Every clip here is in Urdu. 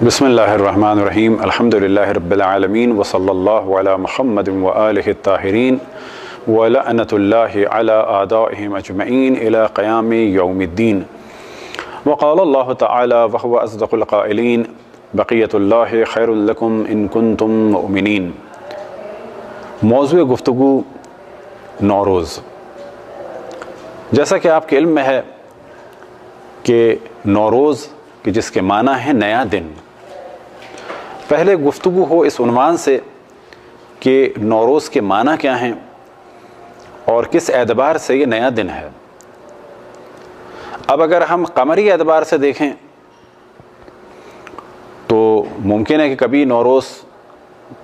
بسم اللہ الرحمن الرحیم الحمد للہ رب العالمین وصلی اللہ علی محمد وآلہ الطاہرین ولعنۃ اللہ علی اعدائہم اجمعین الی قیام یوم الدین وقال اللہ تعالی وهو اصدق القائلین بقیۃ اللہ خیر لکم ان کنتم مؤمنین۔ موضوع گفتگو نوروز۔ جیسا کہ آپ کے علم میں ہے کہ نوروز کہ جس کے معنی ہے نیا دن، پہلے گفتگو ہو اس عنوان سے کہ نوروز کے معنی کیا ہیں اور کس اعتبار سے یہ نیا دن ہے۔ اب اگر ہم قمری اعتبار سے دیکھیں تو ممکن ہے کہ کبھی نوروز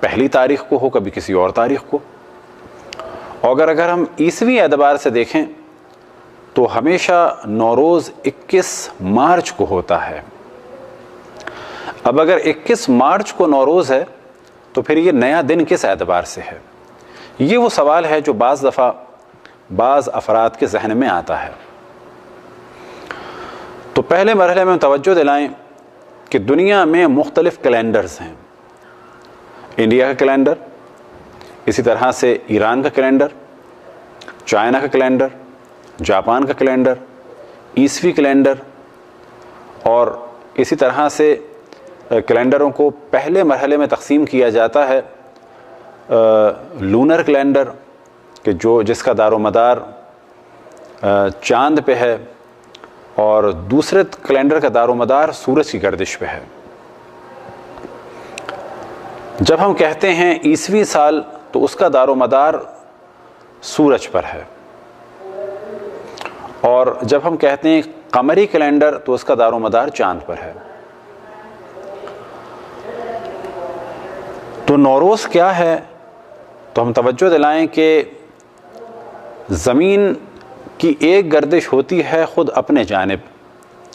پہلی تاریخ کو ہو، کبھی کسی اور تاریخ کو، اور اگر ہم عیسوی اعتبار سے دیکھیں تو ہمیشہ نوروز 21 مارچ کو ہوتا ہے۔ اب اگر 21 مارچ کو نوروز ہے تو پھر یہ نیا دن کس اعتبار سے ہے؟ یہ وہ سوال ہے جو بعض دفعہ بعض افراد کے ذہن میں آتا ہے۔ تو پہلے مرحلے میں توجہ دلائیں کہ دنیا میں مختلف کیلنڈرز ہیں۔ انڈیا کا کیلنڈر، اسی طرح سے ایران کا کیلنڈر، چائنا کا کیلنڈر، جاپان کا کیلنڈر، عیسوی کیلنڈر، اور اسی طرح سے کیلنڈروں کو پہلے مرحلے میں تقسیم کیا جاتا ہے لونر کیلنڈر کہ جس کا دار و مدار چاند پہ ہے، اور دوسرے کیلنڈر کا دار و مدار سورج کی گردش پہ ہے۔ جب ہم کہتے ہیں عیسوی سال تو اس کا دار و مدار سورج پر ہے، اور جب ہم کہتے ہیں قمری کیلنڈر تو اس کا دار و مدار چاند پر ہے۔ تو نوروز کیا ہے؟ تو ہم توجہ دلائیں کہ زمین کی ایک گردش ہوتی ہے خود اپنے جانب،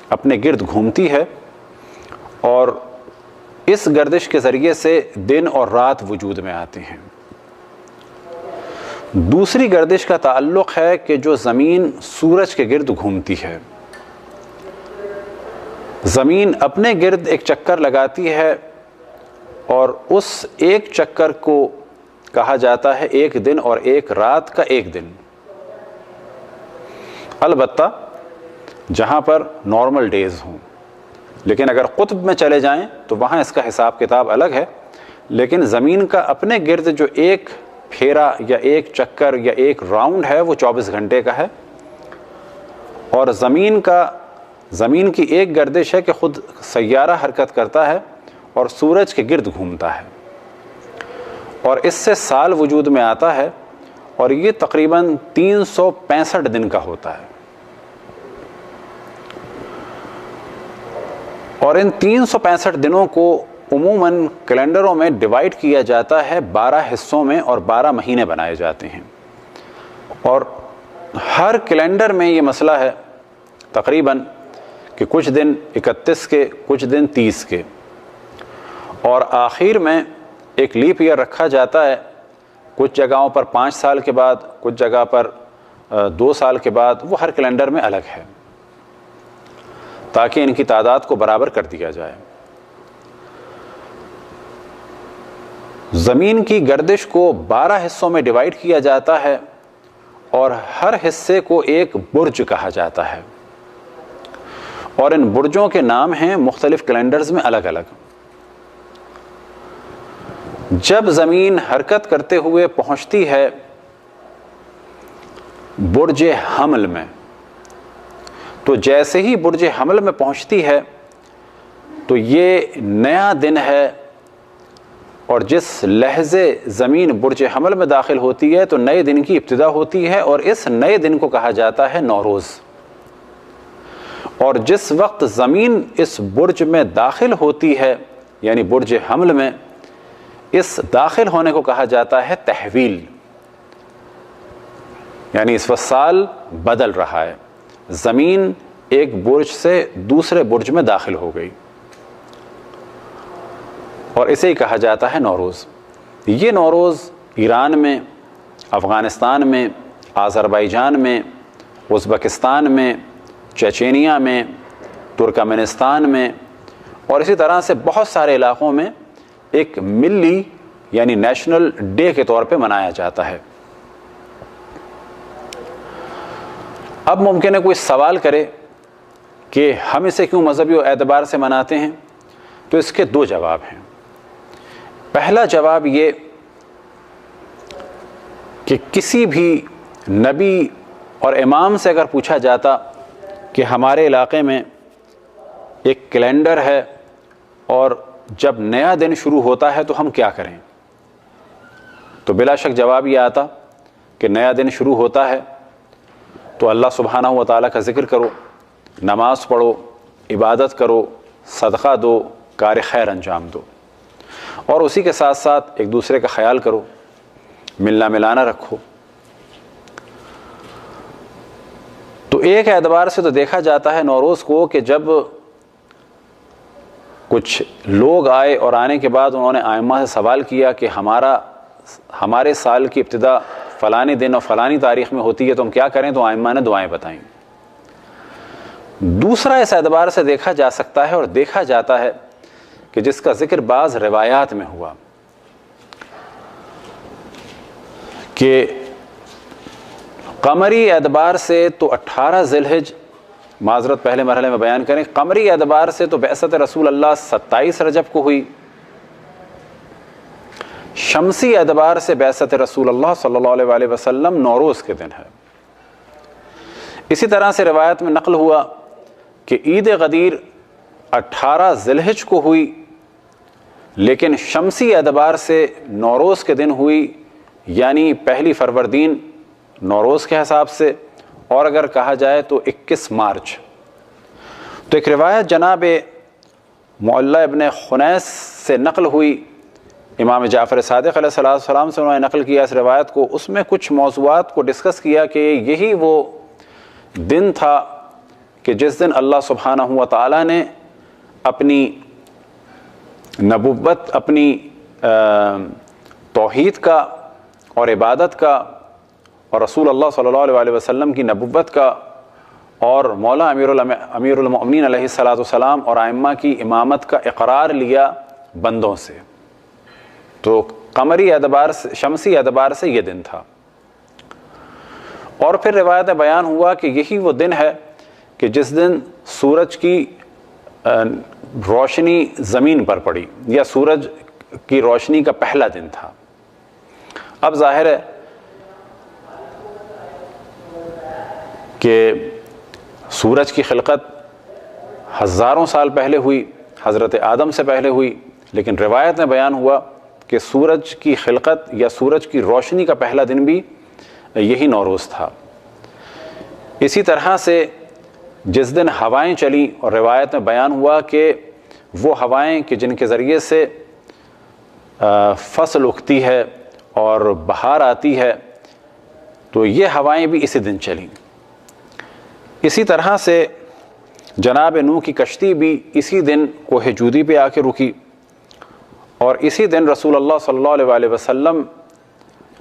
اپنے گرد گھومتی ہے، اور اس گردش کے ذریعے سے دن اور رات وجود میں آتے ہیں۔ دوسری گردش کا تعلق ہے کہ جو زمین سورج کے گرد گھومتی ہے۔ زمین اپنے گرد ایک چکر لگاتی ہے، اور اس ایک چکر کو کہا جاتا ہے ایک دن اور ایک رات کا ایک دن۔ البتہ جہاں پر نارمل ڈیز ہوں، لیکن اگر قطب میں چلے جائیں تو وہاں اس کا حساب کتاب الگ ہے، لیکن زمین کا اپنے گرد جو ایک پھیرا یا ایک چکر یا ایک راؤنڈ ہے وہ 24 گھنٹے کا ہے، اور زمین کی ایک گردش ہے کہ خود سیارہ حرکت کرتا ہے اور سورج کے گرد گھومتا ہے، اور اس سے سال وجود میں آتا ہے، اور یہ تقریباً 365 دن کا ہوتا ہے۔ اور ان 365 دنوں کو عموماً کیلنڈروں میں ڈیوائیڈ کیا جاتا ہے 12 حصوں میں، اور 12 مہینے بنائے جاتے ہیں، اور ہر کیلنڈر میں یہ مسئلہ ہے تقریباً کہ کچھ دن 31 کے، کچھ دن 30 کے، اور آخر میں ایک لیپ ایئر رکھا جاتا ہے، کچھ جگہوں پر 5 سال کے بعد، کچھ جگہ پر 2 سال کے بعد، وہ ہر کیلنڈر میں الگ ہے تاکہ ان کی تعداد کو برابر کر دیا جائے۔ زمین کی گردش کو 12 حصوں میں ڈیوائیڈ کیا جاتا ہے، اور ہر حصے کو ایک برج کہا جاتا ہے، اور ان برجوں کے نام ہیں مختلف کیلنڈرز میں الگ الگ۔ جب زمین حرکت کرتے ہوئے پہنچتی ہے برج حمل میں، تو جیسے ہی برج حمل میں پہنچتی ہے تو یہ نیا دن ہے، اور جس لحظے زمین برج حمل میں داخل ہوتی ہے تو نئے دن کی ابتدا ہوتی ہے، اور اس نئے دن کو کہا جاتا ہے نوروز۔ اور جس وقت زمین اس برج میں داخل ہوتی ہے یعنی برج حمل میں، اس داخل ہونے کو کہا جاتا ہے تحویل، یعنی اس وقت سال بدل رہا ہے، زمین ایک برج سے دوسرے برج میں داخل ہو گئی، اور اسے ہی کہا جاتا ہے نوروز۔ یہ نوروز ایران میں، افغانستان میں، آذربائیجان میں، ازبکستان میں، چچینیا میں، ترکمانستان میں، اور اسی طرح سے بہت سارے علاقوں میں ایک ملی یعنی نیشنل ڈے کے طور پہ منایا جاتا ہے۔ اب ممکن ہے کوئی سوال کرے کہ ہم اسے کیوں مذہبی اعتبار سے مناتے ہیں، تو اس کے دو جواب ہیں۔ پہلا جواب یہ کہ کسی بھی نبی اور امام سے اگر پوچھا جاتا کہ ہمارے علاقے میں ایک کیلنڈر ہے اور جب نیا دن شروع ہوتا ہے تو ہم کیا کریں، تو بلا شک جواب یہ آتا کہ نیا دن شروع ہوتا ہے تو اللہ سبحانہ و تعالیٰ کا ذکر کرو، نماز پڑھو، عبادت کرو، صدقہ دو، کار خیر انجام دو، اور اسی کے ساتھ ساتھ ایک دوسرے کا خیال کرو، ملنا ملانا رکھو۔ تو ایک اعتبار سے تو دیکھا جاتا ہے نوروز کو کہ جب کچھ لوگ آئے اور آنے کے بعد انہوں نے ائمہ سے سوال کیا کہ ہمارے سال کی ابتدا فلانی دن اور فلانی تاریخ میں ہوتی ہے تو ہم کیا کریں، تو ائمہ نے دعائیں بتائیں۔ دوسرا اس اعتبار سے دیکھا جا سکتا ہے اور دیکھا جاتا ہے کہ جس کا ذکر بعض روایات میں ہوا کہ قمری اعتبار سے تو 18 ذی الحج، معذرت پہلے مرحلے میں بیان کریں، قمری اعتبار سے تو بعثت رسول اللہ 27 رجب کو ہوئی، شمسی اعتبار سے بعثت رسول اللہ صلی اللہ علیہ وآلہ وسلم نوروز کے دن ہے۔ اسی طرح سے روایت میں نقل ہوا کہ عید غدیر 18 ذی الحج کو ہوئی، لیکن شمسی اعتبار سے نوروز کے دن ہوئی، یعنی پہلی فروردین نوروز کے حساب سے، اور اگر کہا جائے تو 21 مارچ۔ تو ایک روایت جناب معلّہ ابن خنیس سے نقل ہوئی، امام جعفر صادق علیہ السلام سے انہوں نے نقل کیا اس روایت کو، اس میں کچھ موضوعات کو ڈسکس کیا کہ یہی وہ دن تھا کہ جس دن اللہ سبحانہ و تعالیٰ نے اپنی نبوت، اپنی توحید کا اور عبادت کا اور رسول اللہ صلی اللہ علیہ وسلم کی نبوت کا اور مولا امیر المؤمنین علیہ السلام اور ائمہ کی امامت کا اقرار لیا بندوں سے۔ تو قمری اعتبار سے، شمسی اعتبار سے یہ دن تھا۔ اور پھر روایت بیان ہوا کہ یہی وہ دن ہے کہ جس دن سورج کی روشنی زمین پر پڑی، یا سورج کی روشنی کا پہلا دن تھا۔ اب ظاہر ہے کہ سورج کی خلقت ہزاروں سال پہلے ہوئی، حضرت آدم سے پہلے ہوئی، لیکن روایت میں بیان ہوا کہ سورج کی خلقت یا سورج کی روشنی کا پہلا دن بھی یہی نوروز تھا۔ اسی طرح سے جس دن ہوائیں چلیں، اور روایت میں بیان ہوا کہ وہ ہوائیں کہ جن کے ذریعے سے فصل اگتی ہے اور بہار آتی ہے، تو یہ ہوائیں بھی اسی دن چلیں۔ اسی طرح سے جناب نوح کی کشتی بھی اسی دن کوہ جودی پہ آ کے رکی، اور اسی دن رسول اللہ صلی اللہ علیہ وآلہ وسلم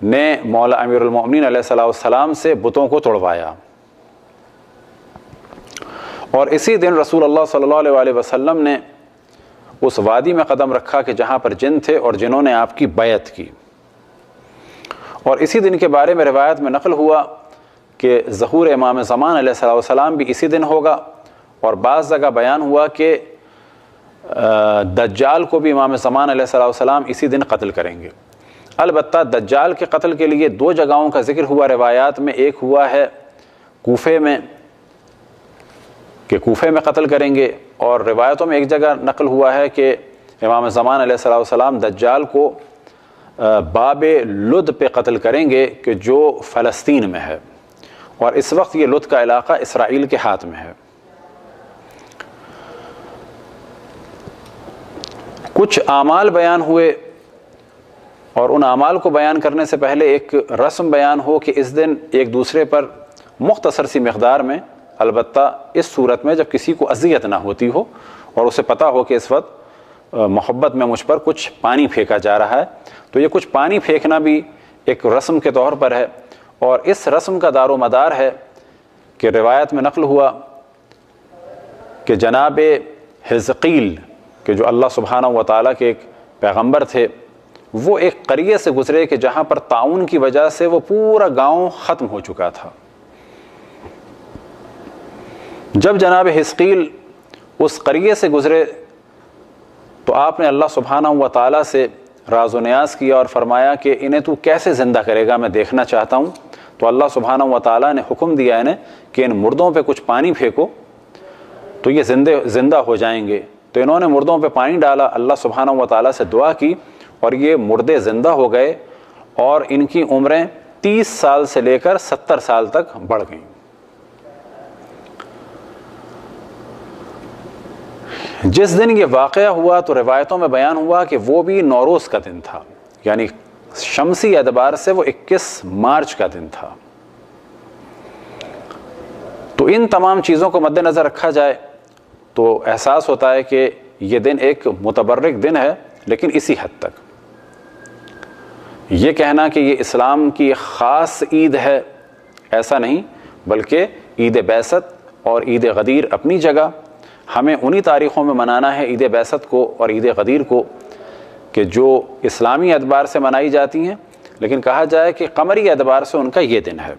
نے مولا امیر المؤمنین علیہ السلام سے بتوں کو توڑوایا، اور اسی دن رسول اللہ صلی اللہ علیہ وآلہ وسلم نے اس وادی میں قدم رکھا کہ جہاں پر جن تھے اور جنہوں نے آپ کی بیعت کی۔ اور اسی دن کے بارے میں روایت میں نقل ہوا کہ ظہور امام زمان علیہ السلام بھی اسی دن ہوگا، اور بعض جگہ بیان ہوا کہ دجال کو بھی امام زمان علیہ السلام اسی دن قتل کریں گے۔ البتہ دجال کے قتل کے لیے دو جگہوں کا ذکر ہوا روایات میں، ایک ہوا ہے کوفے میں کہ کوفے میں قتل کریں گے، اور روایتوں میں ایک جگہ نقل ہوا ہے کہ امام زمان علیہ السلام دجال کو باب لد پہ قتل کریں گے کہ جو فلسطین میں ہے، اور اس وقت یہ لد کا علاقہ اسرائیل کے ہاتھ میں ہے۔ کچھ اعمال بیان ہوئے، اور ان اعمال کو بیان کرنے سے پہلے ایک رسم بیان ہو کہ اس دن ایک دوسرے پر مختصر سی مقدار میں، البتہ اس صورت میں جب کسی کو اذیت نہ ہوتی ہو اور اسے پتہ ہو کہ اس وقت محبت میں مجھ پر کچھ پانی پھینکا جا رہا ہے، تو یہ کچھ پانی پھینکنا بھی ایک رسم کے طور پر ہے، اور اس رسم کا دار و مدار ہے کہ روایت میں نقل ہوا کہ جناب حزقیل کہ جو اللہ سبحانہ و تعالیٰ کے ایک پیغمبر تھے، وہ ایک قریے سے گزرے کہ جہاں پر طاعون کی وجہ سے وہ پورا گاؤں ختم ہو چکا تھا۔ جب جناب حزقیل اس قریے سے گزرے تو آپ نے اللہ سبحانہ و تعالیٰ سے راز و نیاز کیا اور فرمایا کہ انہیں تو کیسے زندہ کرے گا، میں دیکھنا چاہتا ہوں۔ تو اللہ سبحانہ و تعالیٰ نے حکم دیا انہیں کہ ان مردوں پہ کچھ پانی پھینکو تو یہ زندہ ہو جائیں گے۔ تو انہوں نے مردوں پہ پانی ڈالا، اللہ سبحانہ و تعالیٰ سے دعا کی اور یہ مردے زندہ ہو گئے اور ان کی عمریں 30 سال سے لے کر 70 سال تک بڑھ گئیں۔ جس دن یہ واقعہ ہوا تو روایتوں میں بیان ہوا کہ وہ بھی نوروز کا دن تھا، یعنی شمسی اعتبار سے وہ 21 مارچ کا دن تھا۔ تو ان تمام چیزوں کو مد نظر رکھا جائے تو احساس ہوتا ہے کہ یہ دن ایک متبرک دن ہے، لیکن اسی حد تک۔ یہ کہنا کہ یہ اسلام کی خاص عید ہے ایسا نہیں، بلکہ عید بعثت اور عید غدیر اپنی جگہ، ہمیں انہی تاریخوں میں منانا ہے عید بعثت کو اور عید غدیر کو کہ جو اسلامی اعتبار سے منائی جاتی ہیں، لیکن کہا جائے کہ قمری اعتبار سے ان کا یہ دن ہے۔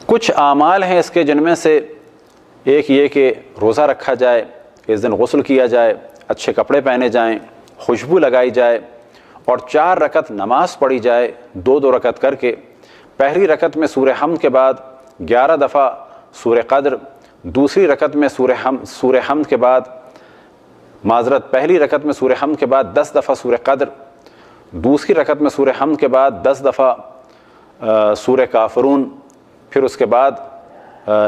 کچھ اعمال ہیں اس کے جن میں سے ایک یہ کہ روزہ رکھا جائے، اس دن غسل کیا جائے، اچھے کپڑے پہنے جائیں، خوشبو لگائی جائے اور 4 رکعت نماز پڑھی جائے، 2 رکعت کر کے۔ پہلی رکعت میں سورہ حمد کے بعد 11 دفعہ سورہ قدر، دوسری رکعت میں سورہ حمد کے بعد پہلی رکعت میں سورہ حمد کے بعد 10 دفعہ سورہ قدر، دوسری رکعت میں سورہ حمد کے بعد 10 دفعہ سورہ کافرون، پھر اس کے بعد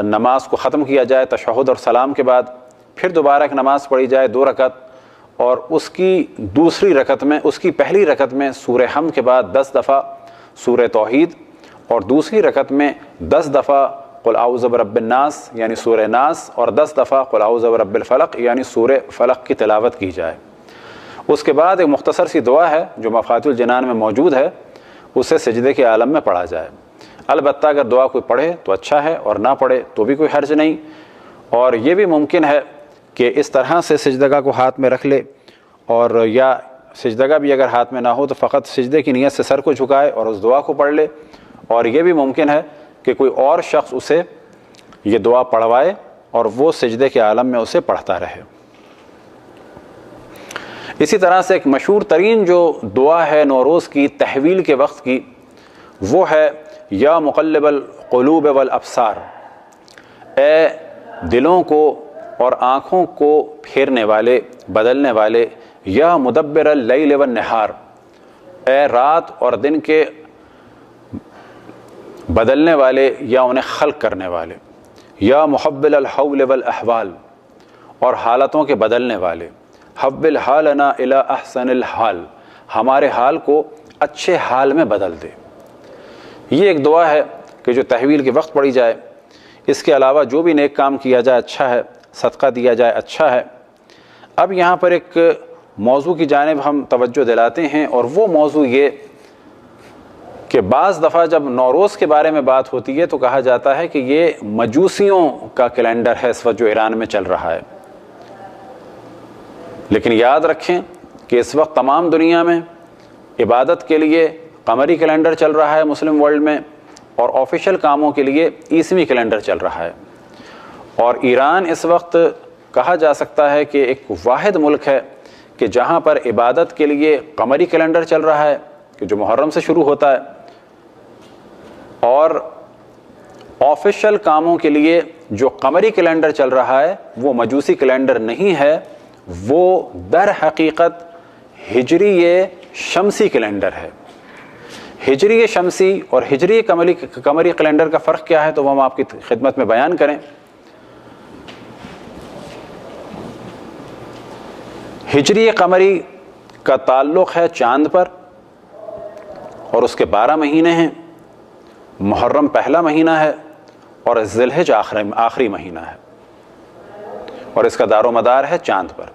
نماز کو ختم کیا جائے تشہد اور سلام کے بعد، پھر دوبارہ ایک نماز پڑھی جائے 2 رکعت اور اس کی پہلی رکعت میں سورہ حمد کے بعد 10 دفعہ سورہ توحید اور دوسری رکعت میں 10 دفعہ قل اعوذ برب الناس یعنی سورہ ناس اور 10 دفعہ قل اعوذ برب الفلق یعنی سورہ فلق کی تلاوت کی جائے۔ اس کے بعد ایک مختصر سی دعا ہے جو مفاتیح الجنان میں موجود ہے، اسے سجدے کے عالم میں پڑھا جائے۔ البتہ اگر دعا کوئی پڑھے تو اچھا ہے اور نہ پڑھے تو بھی کوئی حرج نہیں، اور یہ بھی ممکن ہے کہ اس طرح سے سجدگاہ کو ہاتھ میں رکھ لے، اور یا سجدگاہ بھی اگر ہاتھ میں نہ ہو تو فقط سجدے کی نیت سے سر کو جھکائے اور اس دعا کو پڑھ لے، اور یہ بھی ممکن ہے کہ کوئی اور شخص اسے یہ دعا پڑھوائے اور وہ سجدے کے عالم میں اسے پڑھتا رہے۔ اسی طرح سے ایک مشہور ترین جو دعا ہے نوروز کی تحویل کے وقت کی، وہ ہے یا مقلب القلوب والابصار، اے دلوں کو اور آنکھوں کو پھیرنے والے، بدلنے والے، یا مدبر اللیل والنہار، اے رات اور دن کے بدلنے والے یا انہیں خلق کرنے والے، یا محول الحول والاحوال، اور حالتوں کے بدلنے والے، حول حالنا الی احسن الحال، ہمارے حال کو اچھے حال میں بدل دے۔ یہ ایک دعا ہے کہ جو تحویل کے وقت پڑھی جائے۔ اس کے علاوہ جو بھی نیک کام کیا جائے اچھا ہے، صدقہ دیا جائے اچھا ہے۔ اب یہاں پر ایک موضوع کی جانب ہم توجہ دلاتے ہیں، اور وہ موضوع یہ کہ بعض دفعہ جب نوروز کے بارے میں بات ہوتی ہے تو کہا جاتا ہے کہ یہ مجوسیوں کا کیلنڈر ہے اس وقت جو ایران میں چل رہا ہے، لیکن یاد رکھیں کہ اس وقت تمام دنیا میں عبادت کے لیے قمری کیلنڈر چل رہا ہے مسلم ورلڈ میں، اور آفیشیل کاموں کے لیے عیسوی کیلنڈر چل رہا ہے، اور ایران اس وقت کہا جا سکتا ہے کہ ایک واحد ملک ہے کہ جہاں پر عبادت کے لیے قمری کیلنڈر چل رہا ہے کہ جو محرم سے شروع ہوتا ہے، اور آفیشیل کاموں کے لیے جو قمری کیلنڈر چل رہا ہے وہ مجوسی کیلنڈر نہیں ہے، وہ در حقیقت ہجری شمسی کیلنڈر ہے۔ ہجری شمسی اور ہجری قمری کیلنڈر کا فرق کیا ہے تو وہ ہم آپ کی خدمت میں بیان کریں۔ ہجری قمری کا تعلق ہے چاند پر، اور اس کے 12 مہینے ہیں۔ محرم پہلا مہینہ ہے اور ذی الحجہ آخری مہینہ ہے، اور اس کا دار و مدار ہے چاند پر۔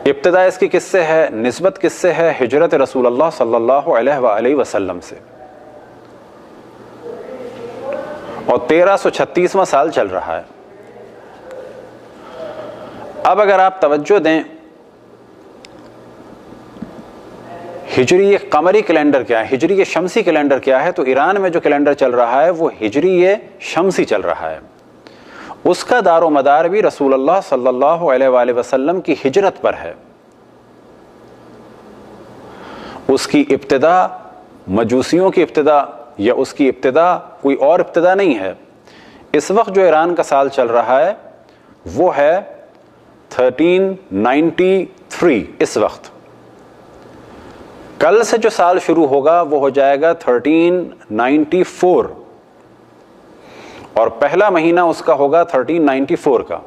ابتدا اس کی کس سے ہے؟ نسبت کس سے ہے؟ ہجرت رسول اللہ صلی اللہ علیہ وآلہ وسلم سے، اور 1336واں سال چل رہا ہے۔ اب اگر آپ توجہ دیں ہجری قمری کیلنڈر کیا ہے، ہجری شمسی کیلنڈر کیا ہے، تو ایران میں جو کیلنڈر چل رہا ہے وہ ہجری شمسی چل رہا ہے. اس کا دار و مدار بھی رسول اللہ صلی اللہ علیہ وآلہ وسلم کی ہجرت پر ہے. اس کی ابتدا مجوسیوں کی ابتدا یا اس کی ابتدا کوئی اور ابتدا نہیں ہے. اس وقت جو ایران کا سال چل رہا ہے وہ ہے 1393. اس وقت کل سے جو سال شروع ہوگا وہ ہو جائے گا 1394 اور پہلا مہینہ اس کا ہوگا 1394 کا.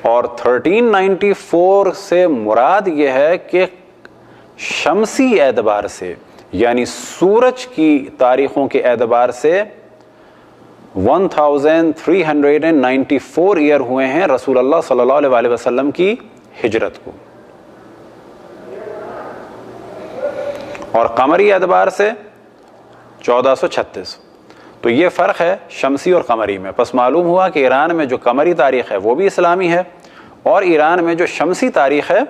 اور 1394 سے مراد یہ ہے کہ شمسی اعتبار سے یعنی سورج کی تاریخوں کے اعتبار سے 1394 ایئر ہوئے ہیں رسول اللہ صلی اللہ علیہ وسلم کی ہجرت کو. اور قمری اعتبار سے 1436. تو یہ فرق ہے شمسی اور قمری میں. پس معلوم ہوا کہ ایران میں جو قمری تاریخ ہے وہ بھی اسلامی ہے اور ایران میں جو شمسی تاریخ ہے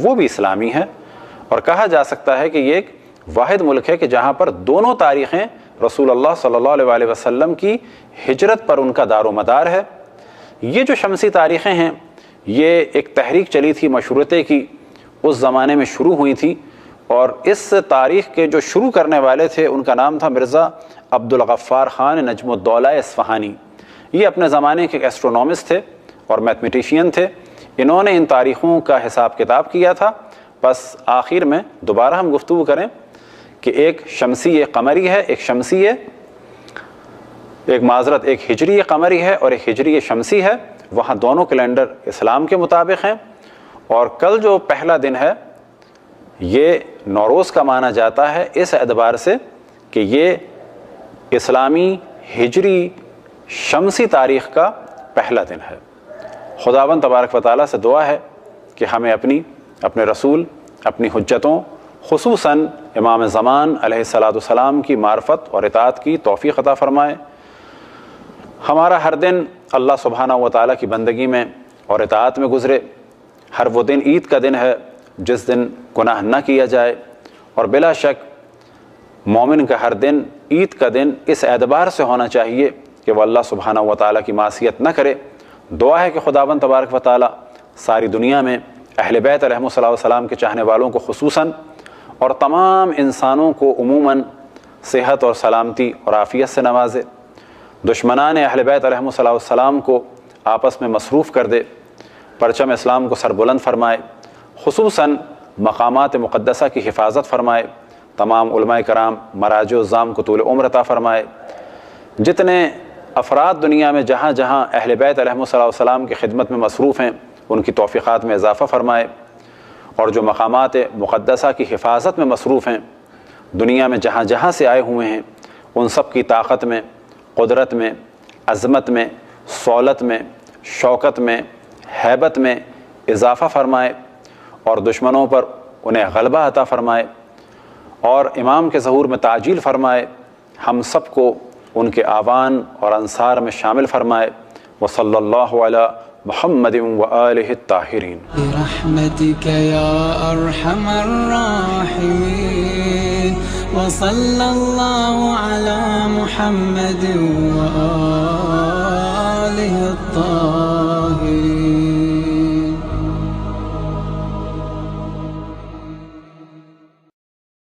وہ بھی اسلامی ہے. اور کہا جا سکتا ہے کہ یہ ایک واحد ملک ہے کہ جہاں پر دونوں تاریخیں رسول اللہ صلی اللہ علیہ وسلم کی ہجرت پر ان کا دار و مدار ہے. یہ جو شمسی تاریخیں ہیں یہ ایک تحریک چلی تھی مشروطے کی، اس زمانے میں شروع ہوئی تھی، اور اس تاریخ کے جو شروع کرنے والے تھے ان کا نام تھا مرزا عبدالغفار خان نجم الدولہ اصفہانی. یہ اپنے زمانے کے ایسٹرونومسٹ تھے اور میتھمیٹیشین تھے. انہوں نے ان تاریخوں کا حساب کتاب کیا تھا. بس آخر میں دوبارہ ہم گفتگو کریں کہ ایک شمسی قمری ہے، ایک شمسی ایک ہجری قمری ہے اور ایک ہجری شمسی ہے. وہاں دونوں کیلنڈر اسلام کے مطابق ہیں. اور کل جو پہلا دن ہے یہ نوروز کا مانا جاتا ہے اس اعتبار سے کہ یہ اسلامی ہجری شمسی تاریخ کا پہلا دن ہے. خداوند تبارک و تعالیٰ سے دعا ہے کہ ہمیں اپنے رسول، اپنی حجتوں، خصوصاً امام زمان علیہ السلام کی معرفت اور اطاعت کی توفیق عطا فرمائے. ہمارا ہر دن اللہ سبحانہ و تعالیٰ کی بندگی میں اور اطاعت میں گزرے. ہر وہ دن عید کا دن ہے جس دن گناہ نہ کیا جائے، اور بلا شک مومن کا ہر دن عید کا دن اس اعتبار سے ہونا چاہیے کہ وہ اللہ سبحانہ و تعالیٰ کی معصیت نہ کرے. دعا ہے کہ خداوند تبارک و تعالیٰ ساری دنیا میں اہل بیت علیہ السلام کے چاہنے والوں کو خصوصاً اور تمام انسانوں کو عموماً صحت اور سلامتی اور عافیت سے نوازے. دشمنان اہل بیت علیہ السلام کو آپس میں مصروف کر دے. پرچم اسلام کو سربلند فرمائے. خصوصاً مقامات مقدسہ کی حفاظت فرمائے. تمام علماء کرام مراجع الزام کو طول عمر عطا فرمائے. جتنے افراد دنیا میں جہاں جہاں اہل بیت علیہ السلام کی خدمت میں مصروف ہیں ان کی توفیقات میں اضافہ فرمائے. اور جو مقامات مقدسہ کی حفاظت میں مصروف ہیں دنیا میں جہاں جہاں سے آئے ہوئے ہیں ان سب کی طاقت میں، قدرت میں، عظمت میں، صولت میں، شوکت میں، ہیبت میں اضافہ فرمائے اور دشمنوں پر انہیں غلبہ عطا فرمائے اور امام کے ظہور میں تعجیل فرمائے. ہم سب کو ان کے آوان اور انصار میں شامل فرمائے. وصلی اللہ علی محمد وآلہ الطاہرین. برحمتک یا ارحم الراحمین وصلی اللہ علی محمد وآلہ الطاہرین.